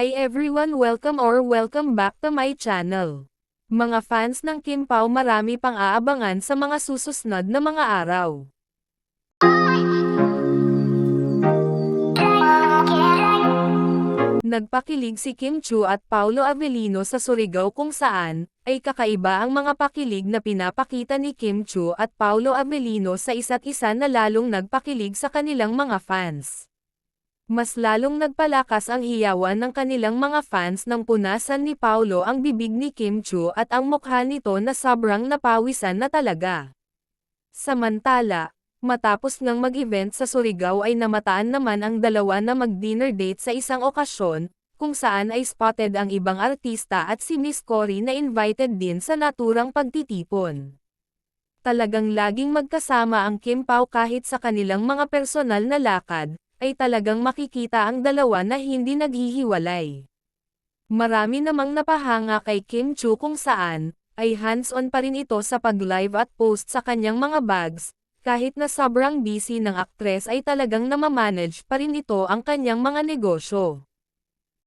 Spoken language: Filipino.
Hi everyone, welcome back to my channel. Mga fans ng Kim Pao, marami pang aabangan sa mga susunod na mga araw. Nagpakilig si Kim Chiu at Paolo Avellino sa Surigao, kung saan ay kakaiba ang mga pakilig na pinapakita ni Kim Chiu at Paolo Avellino sa isa't isa na lalong nagpakilig sa kanilang mga fans. Mas lalong nagpalakas ang hiyawan ng kanilang mga fans nang punasan ni Paolo ang bibig ni Kim Chiu at ang mukha nito na sobrang napawisan na talaga. Samantala, matapos ngang mag-event sa Surigao ay namataan naman ang dalawa na mag-dinner date sa isang okasyon, kung saan ay spotted ang ibang artista at si Miss Cory na invited din sa naturang pagtitipon. Talagang laging magkasama ang Kim Pao kahit sa kanilang mga personal na lakad, ay talagang makikita ang dalawa na hindi naghihiwalay. Marami namang napahanga kay Kim Chiu kung saan, ay hands-on pa rin ito sa pag-live at post sa kanyang mga bags, kahit na sobrang busy ng aktres ay talagang namamanage pa rin ito ang kanyang mga negosyo.